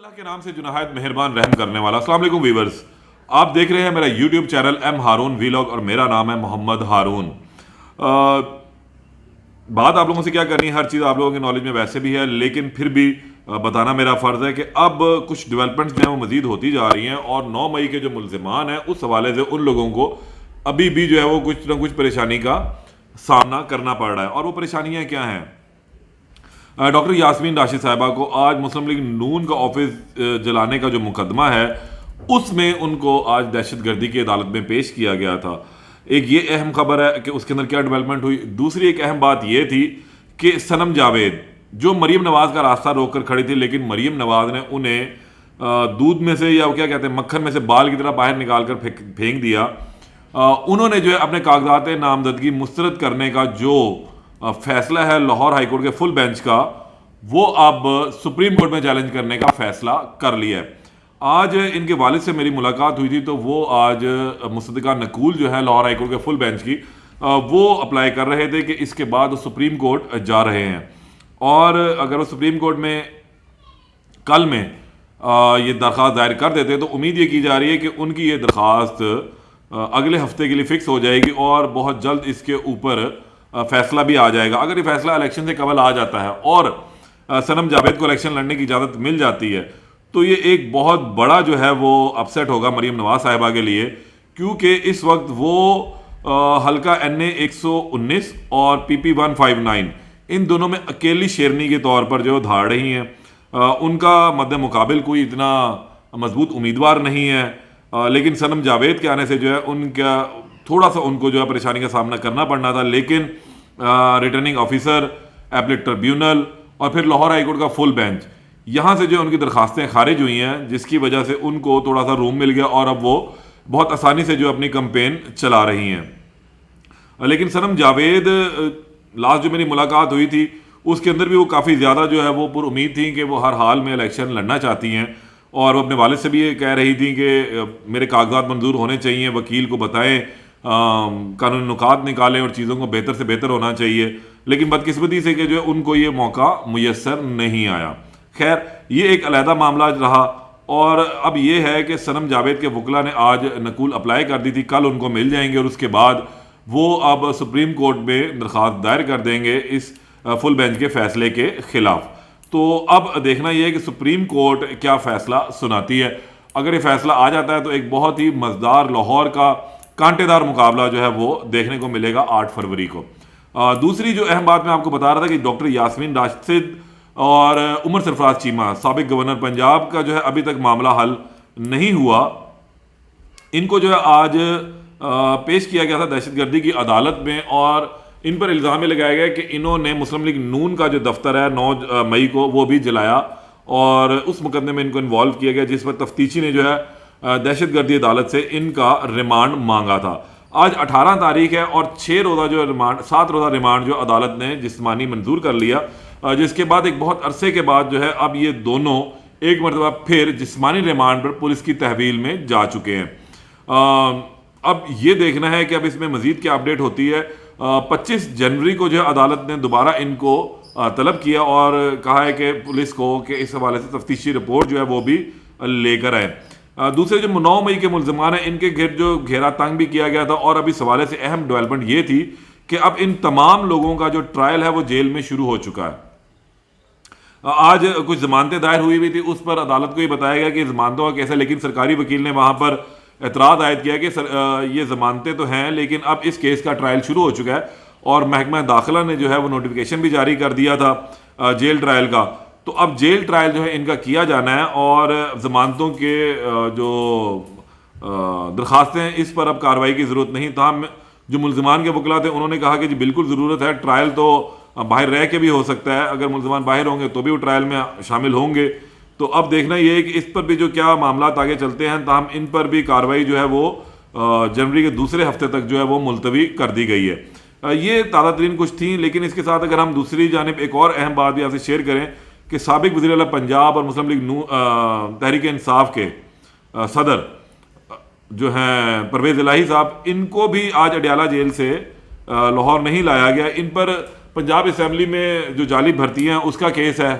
अल्लाह के नाम से जो नहायत मेहरबान रहम करने वाला। अस्सलाम वालेकुम वीवर्स, आप देख रहे हैं मेरा यूट्यूब चैनल एम हारून वीलॉग और मेरा नाम है मोहम्मद हारून। बात आप लोगों से क्या करनी है, हर चीज़ आप लोगों के नॉलेज में वैसे भी है, लेकिन फिर भी बताना मेरा फ़र्ज़ है कि अब कुछ डेवलपमेंट्स जो हैं वो मज़ीद होती जा रही हैं और 9 मई के जो मुल्ज़िमान हैं उस हवाले से उन लोगों को अभी भी जो है वो कुछ ना कुछ परेशानी का सामना करना पड़ रहा है। और वो परेशानियाँ क्या हैं? डॉक्टर यास्मीन राशिद साहिबा को आज मुस्लिम लीग नून का ऑफिस जलाने का जो मुकदमा है उसमें उनको आज दहशतगर्दी की अदालत में पेश किया गया था। एक ये अहम खबर है कि उसके अंदर क्या डेवलपमेंट हुई। दूसरी एक अहम बात ये थी कि सनम जावेद जो मरीम नवाज का रास्ता रोक कर खड़ी थी, लेकिन मरीम नवाज ने उन्हें दूध में से या क्या कहते हैं मक्खन में से बाल की तरह बाहर निकाल कर फेंक दिया। उन्होंने जो है अपने कागजात नामजदगी मुस्तरद करने का जो फैसला है लाहौर हाईकोर्ट के फुल बेंच का, वो अब सुप्रीम कोर्ट में चैलेंज करने का फैसला कर लिया है। आज इनके वालिद से मेरी मुलाकात हुई थी, तो वो आज मुसद्दिका नकूल जो है लाहौर हाईकोर्ट के फुल बेंच की, वो अप्लाई कर रहे थे कि इसके बाद वो सुप्रीम कोर्ट जा रहे हैं। और अगर वो सुप्रीम कोर्ट में कल में ये दरख्वास्त दायर कर देते तो उम्मीद ये की जा रही है कि उनकी ये दरख्वास्त अगले हफ्ते के लिए फिक्स हो जाएगी और बहुत जल्द इसके ऊपर फैसला भी आ जाएगा। अगर ये फैसला इलेक्शन से कबल आ जाता है और सनम जावेद को इलेक्शन लड़ने की इजाज़त मिल जाती है तो ये एक बहुत बड़ा जो है वो अपसेट होगा मरीम नवाज साहिबा के लिए, क्योंकि इस वक्त वो हल्का NA 119 और PP 159 इन दोनों में अकेली शेरनी के तौर पर जो धाड़ रही हैं। उनका मद्दे मुकाबिल कोई इतना मजबूत उम्मीदवार नहीं है, लेकिन सनम जावेद के आने से जो है उनका थोड़ा सा उनको जो है परेशानी का सामना करना पड़ना था। लेकिन रिटर्निंग ऑफिसर, एपलेट ट्रिब्यूनल और फिर लाहौर हाईकोर्ट का फुल बेंच, यहाँ से जो उनकी दरखास्तें खारिज हुई हैं, जिसकी वजह से उनको थोड़ा सा रूम मिल गया और अब वो बहुत आसानी से जो अपनी कैंपेन चला रही हैं। लेकिन सनम जावेद लास्ट जो मेरी मुलाकात हुई थी उसके अंदर भी वो काफ़ी ज़्यादा जो है वो पुरुम्मीद थी कि वो हर हाल में इलेक्शन लड़ना चाहती हैं और वो अपने वालिद से भी ये कह रही थी कि मेरे कागजात मंजूर होने चाहिए, वकील को बताएं, कानूनी नुकात निकालें और चीज़ों को बेहतर से बेहतर होना चाहिए। लेकिन बदकिस्मती से कि जो है उनको ये मौका मुयस्सर नहीं आया। खैर, ये एक अलहदा मामला रहा। और अब ये है कि सनम जावेद के वकला ने आज नकूल अप्लाई कर दी थी, कल उनको मिल जाएंगे और उसके बाद वो अब सुप्रीम कोर्ट में दरख्वास्त दायर कर देंगे इस फुल बेंच के फैसले के खिलाफ। तो अब देखना यह है कि सुप्रीम कोर्ट क्या फैसला सुनाती है। अगर ये फैसला आ जाता है तो एक बहुत ही मज़ेदार लाहौर का कांटेदार मुकाबला जो है वो देखने को मिलेगा 8 फरवरी को। दूसरी जो अहम बात मैं आपको बता रहा था कि डॉक्टर यास्मीन राशिद और उमर सरफराज चीमा, साबिक गवर्नर पंजाब का जो है अभी तक मामला हल नहीं हुआ। इनको जो है आज पेश किया गया था दहशतगर्दी की अदालत में और इन पर इल्ज़ाम लगाया गया कि इन्होंने मुस्लिम लीग नून का जो दफ्तर है 9 मई को वो भी जलाया और उस मुकदमे में इनको इन्वॉल्व किया गया, जिस पर तफ्तीशी ने जो है दहशतगर्दी अदालत से इनका रिमांड मांगा था। आज 18 तारीख है और 6 रोज़ा जो रिमांड 7 रोज़ा रिमांड जो अदालत ने जिस्मानी मंजूर कर लिया, जिसके बाद एक बहुत अरसे के बाद जो है अब ये दोनों एक मरतबा फिर जिस्मानी रिमांड पर पुलिस की तहवील में जा चुके हैं। अब ये देखना है कि अब इसमें मजीद क्या अपडेट होती है। 25 जनवरी को जो है अदालत ने दोबारा इनको तलब किया और कहा है कि पुलिस को कि इस हवाले से तफ्तीशी रिपोर्ट जो है वो भी लेकर आए। दूसरे जो 9 मई के मुल्ज़िमान हैं इनके घर जो घेरा तंग भी किया गया था और अब इस हवाले से अहम डेवलपमेंट ये थी कि अब इन तमाम लोगों का जो ट्रायल है वो जेल में शुरू हो चुका है। आज कुछ जमानतें दायर हुई थी, उस पर अदालत को ये बताया गया कि जमानतों का कैसा, लेकिन सरकारी वकील ने वहाँ पर एतराज़ आयद किया कि ये जमानतें तो हैं लेकिन अब इस केस का ट्रायल शुरू हो चुका है और महकमा दाखिला ने जो है वो नोटिफिकेशन भी जारी कर दिया था जेल ट्रायल का। तो अब जेल ट्रायल जो है इनका किया जाना है और ज़मानतों के जो दरख्वास्तें हैं इस पर अब कार्रवाई की ज़रूरत नहीं था। जो मुल्ज़िमान के वकला थे उन्होंने कहा कि जी बिल्कुल ज़रूरत है, ट्रायल तो बाहर रह के भी हो सकता है, अगर मुल्ज़िमान बाहर होंगे तो भी वो ट्रायल में शामिल होंगे। तो अब देखना ये है कि इस पर भी जो क्या मामला आगे चलते हैं, ताहम इन पर भी कार्रवाई जो है वो जनवरी के दूसरे हफ्ते तक जो है वो मुलतवी कर दी गई है। ये ताज़ा तरीन कुछ थी, लेकिन इसके साथ अगर हम दूसरी जानिब एक और अहम बात भी आपसे शेयर करें कि साबिक वज़ीर आला पंजाब और मुस्लिम लीग तहरीक इंसाफ के सदर जो हैं परवेज़ इलाही साहब, इनको भी आज अडयाला जेल से लाहौर नहीं लाया गया। इन पर पंजाब असम्बली में जो जाली भर्तियाँ उसका केस है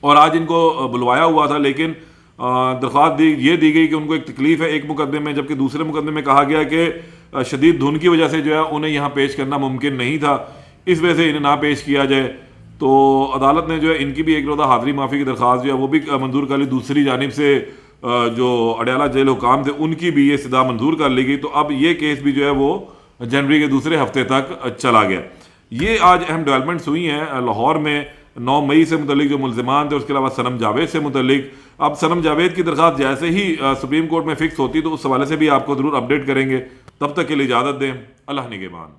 और आज इनको बुलवाया हुआ था, लेकिन दरख्वास्त ये दी गई कि उनको एक तकलीफ है एक मुकदमे में, जबकि दूसरे मुकदमे में कहा गया कि शदीद धुंध की वजह से जो है उन्हें यहाँ पेश करना मुमकिन नहीं था, इस वजह से इन्हें ना पेश किया जाए। तो अदालत ने जो है इनकी भी एक रोज़ा हाज़िरी माफ़ी की दरख्वास्त जो है वो भी मंजूर कर ली। दूसरी जानिब से जो अडयाला जेल हुकाम थे उनकी भी ये सदा मंजूर कर ली गई। तो अब ये केस भी जो है वो जनवरी के दूसरे हफ्ते तक चला गया। ये आज अहम डेवलपमेंट्स हुई हैं लाहौर में 9 मई से मुतल्लिक जो मुलजमान थे, उसके अलावा सनम जावेद से मुतल्लिक। अब सनम जावेद की दरख्वास्त जैसे ही सुप्रीम कोर्ट में फिक्स होती तो उस हवाले से भी आपको ज़रूर अपडेट करेंगे। तब तक के लिए इजाज़त दें। अल्लाह निगहबान।